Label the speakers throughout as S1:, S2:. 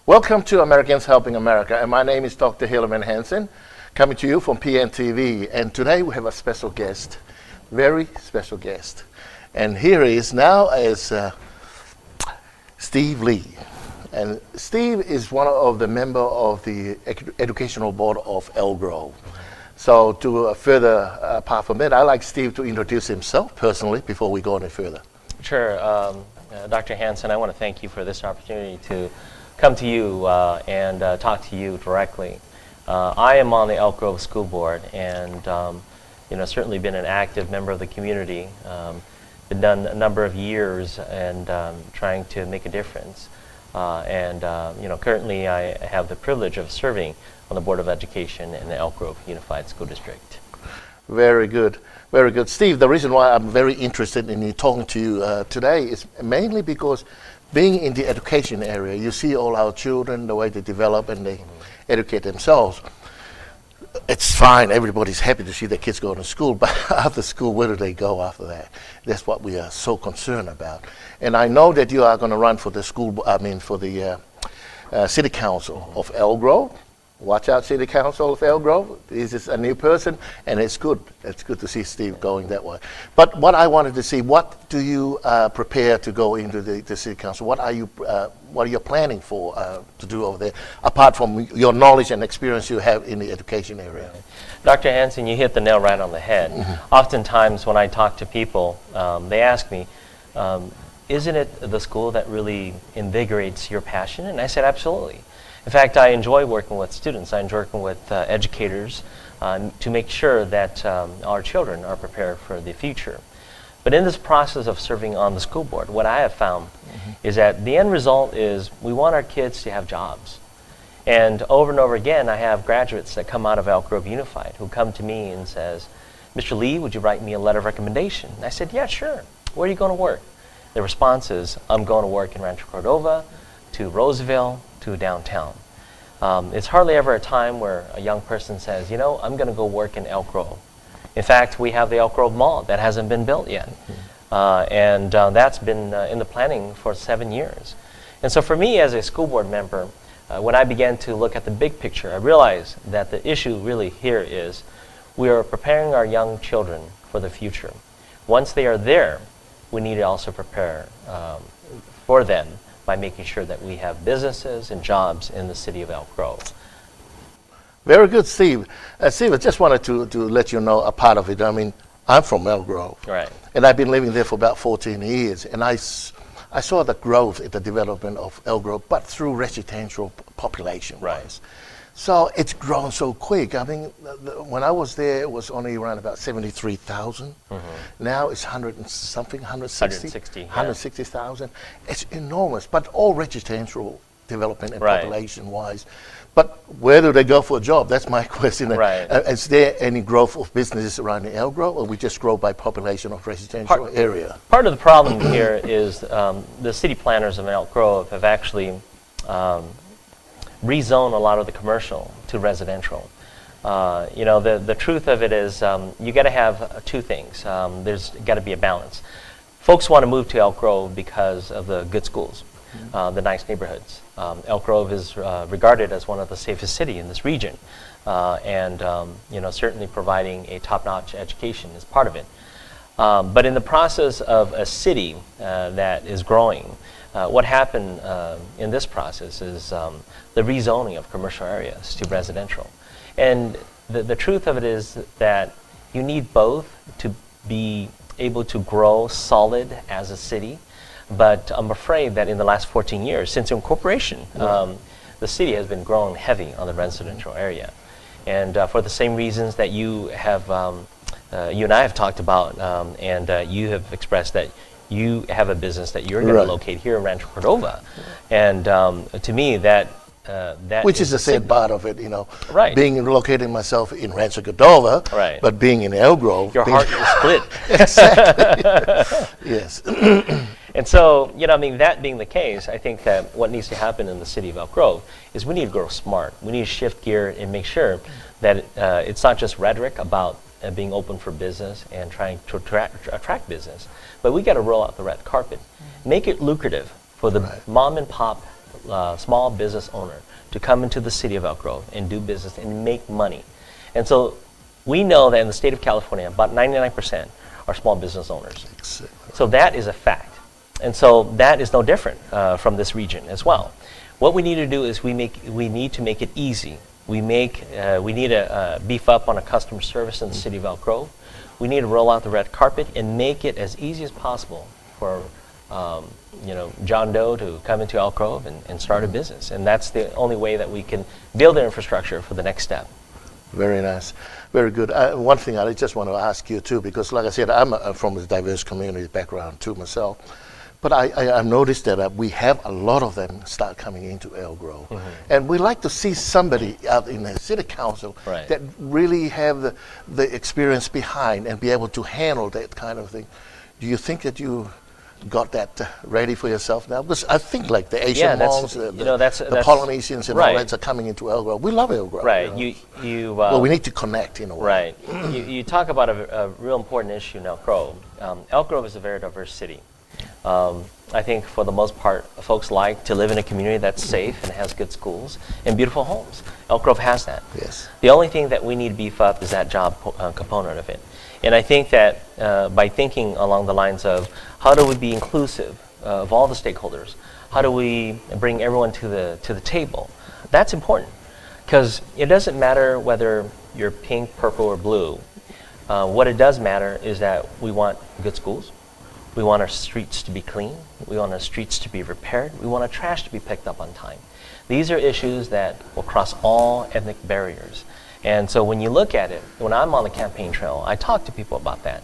S1: Welcome to Americans Helping America, and my name is Dr. Hilleman Hansen, coming to you from PNTV. And today we have a special guest, very special guest. And here he is now is Steve Lee. And Steve is one of the member of the Educational Board of Elk Grove. So to further apart from it, I'd like Steve to introduce himself personally before we go any further.
S2: Sure. Dr. Hansen, I want to thank you for this opportunity to come to you and talk to you directly. I am on the Elk Grove School Board and certainly been an active member of the community. Been done a number of years and trying to make a difference. Currently I have the privilege of serving on the Board of Education in the Elk Grove Unified School District.
S1: Very good. Very good. Steve, the reason why I'm very interested in talking to you today is mainly because being in the education area, you see all our children, the way they develop and they educate themselves. It's fine, everybody's happy to see their kids going to school, but after school, where do they go after that? That's what we are so concerned about. And I know that you are going to run for the City Council of Elk Grove. Watch out, City Council of Elk Grove. This is a new person, and it's good. It's good to see Steve going that way. But what I wanted to see, what do you prepare to go into the City Council? What are you planning for to do over there, apart from your knowledge and experience you have in the education area?
S2: Dr. Hansen, you hit the nail right on the head. Mm-hmm. Oftentimes when I talk to people, they ask me, isn't it the school that really invigorates your passion? And I said, absolutely. In fact, I enjoy working with students. I enjoy working with educators to make sure that our children are prepared for the future. But in this process of serving on the school board, what I have found is that the end result is we want our kids to have jobs. And over again, I have graduates that come out of Elk Grove Unified who come to me and says, Mr. Lee, would you write me a letter of recommendation? And I said, yeah, sure. Where are you going to work? The response is, I'm going to work in Rancho Cordova, to Roseville, to downtown. It's hardly ever a time where a young person says, I'm going to go work in Elk Grove. In fact, we have the Elk Grove Mall that hasn't been built yet. And that's been in the planning for 7 years. And so for me as a school board member, when I began to look at the big picture, I realized that the issue really here is we are preparing our young children for the future. Once they are there, we need to also prepare for them by making sure that we have businesses and jobs in the city of Elk Grove.
S1: Very good, Steve. Steve, I just wanted to let you know a part of it. I mean, I'm from Elk Grove. Right. And I've been living there for about 14 years. And I saw the growth in the development of Elk Grove, but through residential population. Right. So it's grown so quick. I mean, when I was there, it was only around about 73,000. Mm-hmm. Now it's 160,000. It's enormous, but all residential development and population-wise. But where do they go for a job? That's my question. Right. Is there any growth of businesses around the Elk Grove, or we just grow by population of residential area?
S2: Part of the problem here is the city planners of Elk Grove have actually rezone a lot of the commercial to residential. The truth of it is you got to have two things. There's got to be a balance. Folks want to move to Elk Grove because of the good schools, the nice neighborhoods. Elk Grove is regarded as one of the safest cities in this region, and certainly providing a top-notch education is part of it. But in the process of a city that is growing, what happened in this process is the rezoning of commercial areas to residential. And the truth of it is that you need both to be able to grow solid as a city. But I'm afraid that in the last 14 years, since incorporation, the city has been growing heavy on the residential area. And for the same reasons that you have, you and I have talked about, and you have expressed that you have a business that you're going to locate here in Rancho Cordova. And to me, that
S1: which is the sad part of it, being located myself in Rancho Cordova, but being in Elk Grove.
S2: Your heart is split.
S1: Exactly. Yes.
S2: And so, that being the case, I think that what needs to happen in the city of Elk Grove is we need to grow smart. We need to shift gear and make sure that it's not just rhetoric about being open for business and trying to attract business, but we got to roll out the red carpet, make it lucrative for the mom and pop small business owner to come into the city of Elk Grove and do business and make money. And so we know that in the state of California, about 99% are small business owners. So that is a fact. And so that is no different from this region as well. What we need to do is we need to make it easy. We need to beef up on a customer service in the city of Elk Grove. We need to roll out the red carpet and make it as easy as possible for John Doe to come into Elk Grove and start a business. And that's the only way that we can build the infrastructure for the next step.
S1: Very nice. Very good. One thing I just want to ask you too, because like I said, I'm from a diverse community background too myself. But I've noticed that we have a lot of them start coming into Elk Grove. And we like to see somebody out in the city council that really have the experience behind and be able to handle that kind of thing. Do you think that you got that ready for yourself now? Because I think like the Asian malls, the Polynesians and all that are coming into Elk Grove. We love Elk Grove.
S2: Right.
S1: Well, we need to connect in a way.
S2: Right. you talk about a real important issue in Elk Grove. Elk Grove is a very diverse city. I think for the most part, folks like to live in a community that's safe and has good schools and beautiful homes. Elk Grove has that.
S1: Yes.
S2: The only thing that we need to beef up is that job component of it. And I think that by thinking along the lines of how do we be inclusive of all the stakeholders, how do we bring everyone to the table, that's important. Because it doesn't matter whether you're pink, purple, or blue. What it does matter is that we want good schools. We want our streets to be clean. We want our streets to be repaired. We want our trash to be picked up on time. These are issues that will cross all ethnic barriers. And so when you look at it, when I'm on the campaign trail, I talk to people about that.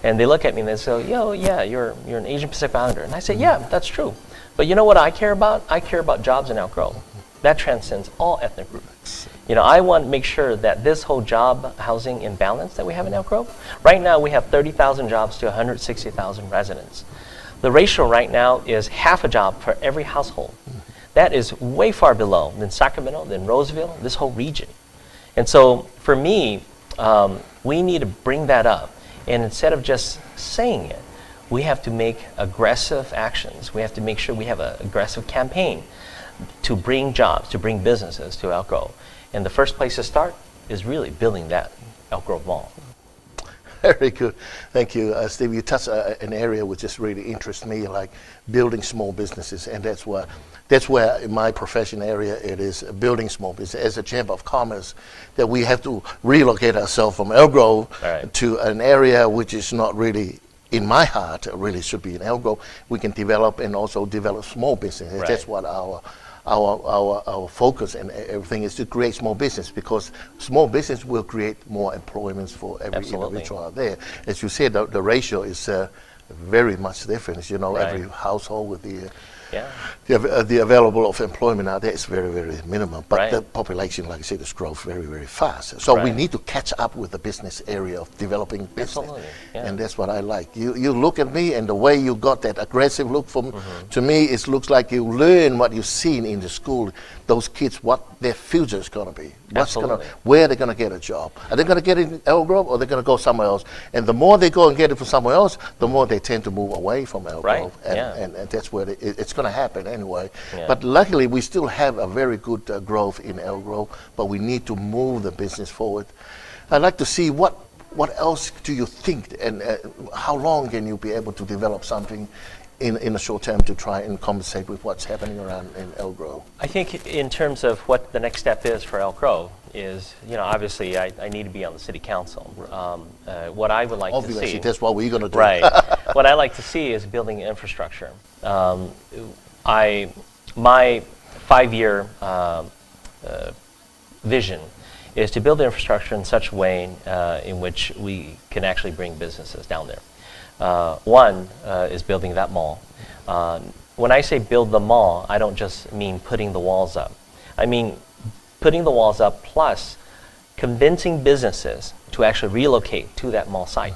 S2: And they look at me and they say, yeah, you're an Asian Pacific Islander. And I say, yeah, that's true. But you know what I care about? I care about jobs in Elk Grove. That transcends all ethnic groups. I want to make sure that this whole job housing imbalance that we have in Elk Grove, right now we have 30,000 jobs to 160,000 residents. The ratio right now is half a job for every household. That is way far below than Sacramento, than Roseville, this whole region. And so for me, we need to bring that up. And instead of just saying it, we have to make aggressive actions. We have to make sure we have an aggressive campaign to bring jobs, to bring businesses to Elk Grove. And the first place to start is really building that Elk Grove Mall.
S1: Very good. Thank you, Steve. You touched an area which just really interests me, like building small businesses. And that's where in my profession area it is building small business. As a Chamber of Commerce, that we have to relocate ourselves from Elk Grove to an area which is not really in my heart, really should be in Elk Grove. We can develop and also develop small businesses. That's what our focus and everything is, to create small business, because small business will create more employments for every individual out there. As you said, the ratio is very much different. Every household with the available of employment out there is very, very minimum. But the population, like I said, is growing very, very fast. So we need to catch up with the business area of developing business. And that's what I like. You look at me, and the way you got that aggressive look from to me, it looks like you learn what you've seen in the school. Those kids, what their future is going to be. Where they're going to get a job. Are they going to get it in Elk Grove, or they're going to go somewhere else? And the more they go and get it from somewhere else, the more they tend to move away from Elk Grove. And that's where it's going to happen anyway. But luckily, we still have a very good growth in Elk Grove, but we need to move the business forward. I'd like to see what else do you think, and how long can you be able to develop something in a short term to try and compensate with what's happening around in Elk Grove?
S2: I think in terms of what the next step is for Elk Grove is, obviously I need to be on the city council. What I would like to see...
S1: Obviously, that's what we're going to do.
S2: Right. What I like to see is building infrastructure. My 5-year vision is to build the infrastructure in such a way in which we can actually bring businesses down there. One is building that mall. When I say build the mall, I don't just mean putting the walls up. I mean putting the walls up plus convincing businesses to actually relocate to that mall site.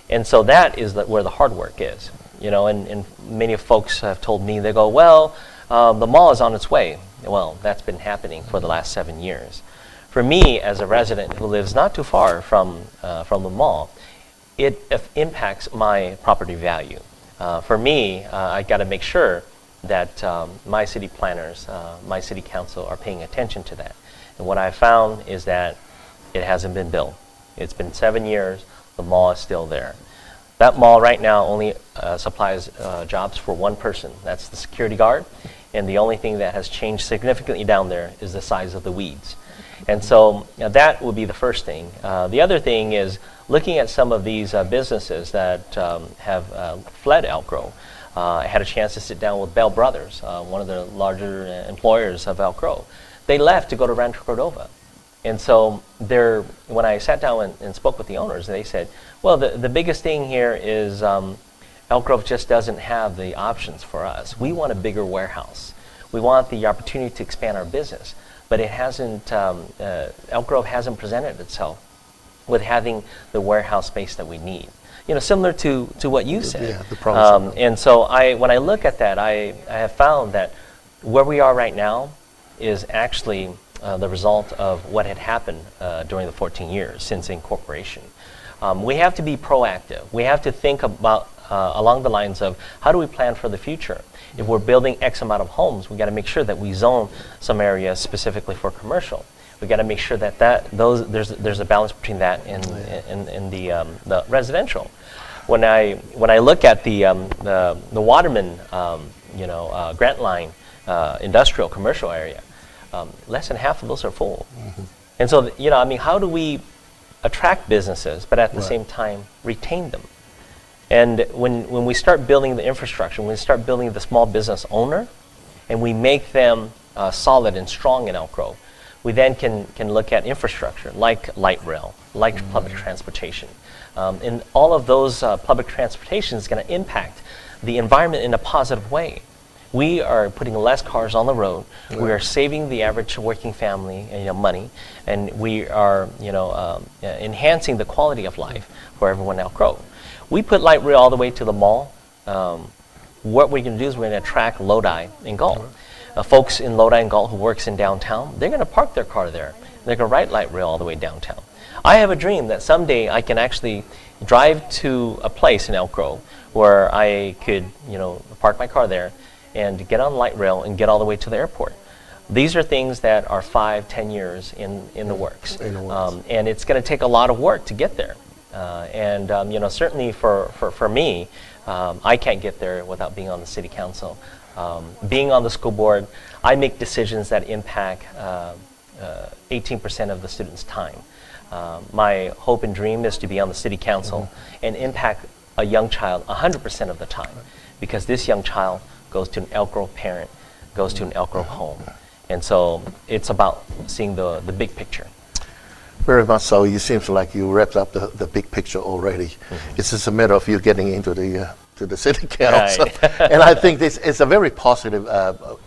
S2: And so that is where the hard work is. And many folks have told me, they go, well, the mall is on its way. Well, that's been happening for the last 7 years. For me, as a resident who lives not too far from the mall, it impacts my property value. For me, I got to make sure that my city planners, my city council are paying attention to that. And what I found is that it hasn't been built. It's been 7 years, the mall is still there. That mall right now only supplies jobs for one person. That's the security guard. And the only thing that has changed significantly down there is the size of the weeds. And so that would be the first thing. The other thing is looking at some of these businesses that have fled Elk Grove. I had a chance to sit down with Bell Brothers, one of the larger employers of Elk Grove. They left to go to Rancho Cordova. And so when I sat down and spoke with the owners, they said, well, the biggest thing here is Elk Grove just doesn't have the options for us. We want a bigger warehouse. We want the opportunity to expand our business. But it hasn't, Elk Grove hasn't presented itself with having the warehouse space that we need. You know, similar to what you said.
S1: Yeah, the promise.
S2: And so when I look at that, I have found that where we are right now is actually the result of what had happened during the 14 years since incorporation. We have to be proactive. We have to think about along the lines of how do we plan for the future? If we're building X amount of homes, we got to make sure that we zone some areas specifically for commercial. We got to make sure that there's a balance between that and the residential. When I look at the Waterman Grant Line industrial commercial area, less than half of those are full. Mm-hmm. And so I mean, how do we attract businesses but at the same time retain them? And when we start building the infrastructure, when we start building the small business owner, and we make them solid and strong in Elk Grove, we then can look at infrastructure like light rail, like public transportation. And all of those public transportation is going to impact the environment in a positive way. We are putting less cars on the road. Right. We are saving the average working family money, and we are enhancing the quality of life for everyone in Elk Grove. We put light rail all the way to the mall. What we're going to do is we're going to attract Lodi and Galt. Folks in Lodi and Galt who works in downtown, they're going to park their car there. They're going to ride light rail all the way downtown. I have a dream that someday I can actually drive to a place in Elk Grove where I could, park my car there and get on light rail and get all the way to the airport. These are things that are 5-10 years in the works. And it's going to take a lot of work to get there. Certainly for me, I can't get there without being on the city council. Being on the school board, I make decisions that impact 18% of the students' time. My hope and dream is to be on the city council and impact a young child 100% of the time, because this young child goes to an Elk Grove parent, goes to an Elk Grove home. And so it's about seeing the big picture.
S1: Very much so. You seem like you wrapped up the big picture already. Mm-hmm. It's just a matter of you getting into the city council. Right. And I think this is a very positive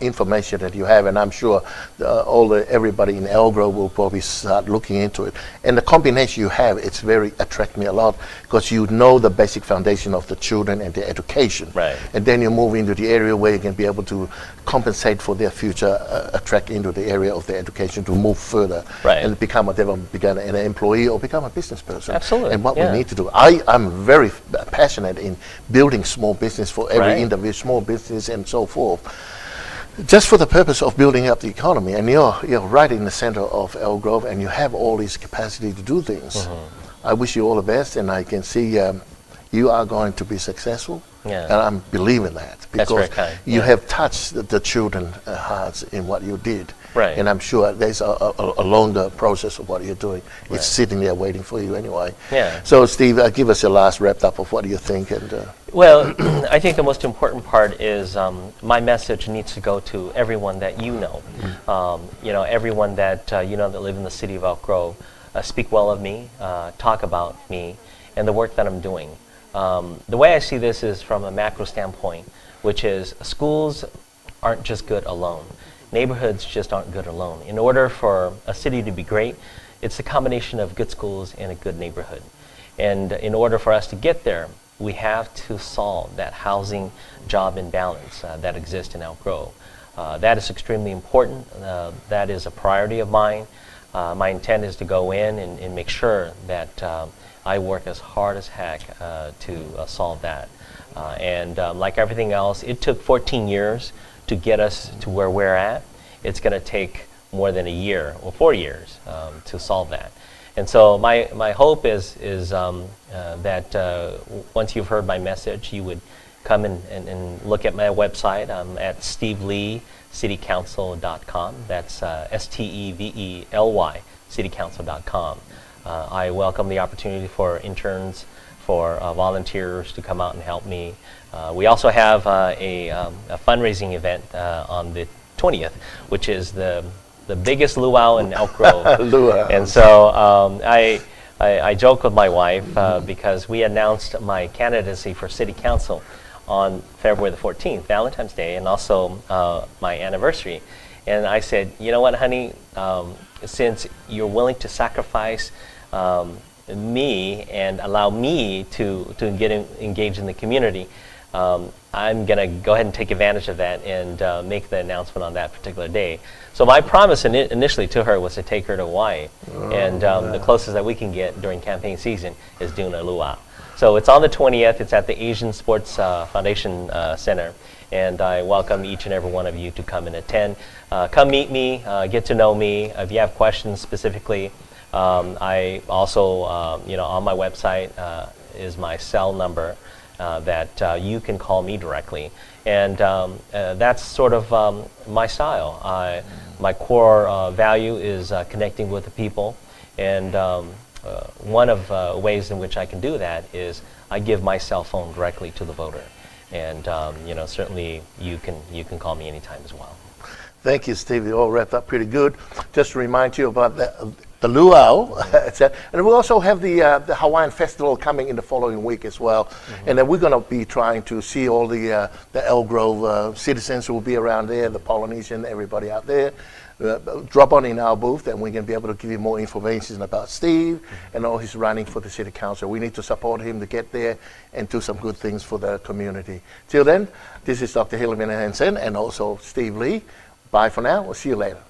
S1: information that you have, and I'm sure everybody in Elk Grove will probably start looking into it. And the combination you have, it's very attract me a lot, because you know the basic foundation of the children and their education.
S2: Right.
S1: And then you move into the area where you can be able to compensate for their future, attract into the area of their education to move further.
S2: Right.
S1: And become an employee or become a business person.
S2: Absolutely.
S1: And what we need to do. I'm very passionate in building small business for every individual, small business and so forth, just for the purpose of building up the economy. And you're right in the center of Elk Grove, and you have all this capacity to do things. Mm-hmm. I wish you all the best, and I can see you are going to be successful. Yeah. And I'm believing that, because you have touched the children's hearts in what you did. Right. And I'm sure there's a longer process of what you're doing. Right. It's sitting there waiting for you anyway. Yeah. So, Steve, give us your last wrapped up of what do you think.
S2: Well, I think the most important part is my message needs to go to everyone that you know. Mm-hmm. Everyone that that live in the city of Elk Grove. Speak well of me, talk about me, and the work that I'm doing. The way I see this is from a macro standpoint, which is schools aren't just good alone. Neighborhoods just aren't good alone. In order for a city to be great, it's a combination of good schools and a good neighborhood. And in order for us to get there, we have to solve that housing job imbalance that exists in Elk Grove. That is extremely important. That is a priority of mine. My intent is to go in and make sure that I work as hard as heck to solve that. Like everything else, it took 14 years to get us to where we're at. It's going to take more than a year or 4 years to solve that. And so my hope is that once you've heard my message, you would come and look at my website. I'm at stevelycitycouncil.com. That's Stevely, citycouncil.com. I welcome the opportunity for interns, for volunteers to come out and help me. We also have a fundraising event on the 20th, which is the biggest luau in Elk Grove.
S1: Luau.
S2: And so I joke with my wife because we announced my candidacy for city council on February the 14th, Valentine's Day, and also my anniversary. And I said, you know what, honey, since you're willing to sacrifice me and allow me to get engaged in the community, I'm going to go ahead and take advantage of that and make the announcement on that particular day. So my promise initially to her was to take her to Hawaii. And the closest that we can get during campaign season is doing a luau. So it's on the 20th. It's at the Asian Sports Foundation Center. And I welcome each and every one of you to come and attend. Come meet me, get to know me. If you have questions specifically, I also, on my website is my cell number that you can call me directly. And that's sort of my style. My core value is connecting with the people. And one of ways in which I can do that is I give my cell phone directly to the voter. And certainly you can call me anytime as well.
S1: Thank you, Steve. You all wrapped up pretty good. Just to remind you about the luau, and we also have the Hawaiian Festival coming in the following week as well. And then we're going to be trying to see all the Elk Grove citizens who will be around there, the Polynesian, everybody out there. Drop on in our booth, and we're going to be able to give you more information about Steve and all his running for the city council. We need to support him to get there and do some good things for the community. Till then, this is Dr. Hilary Hansen and also Steve Lee. Bye for now. We'll see you later.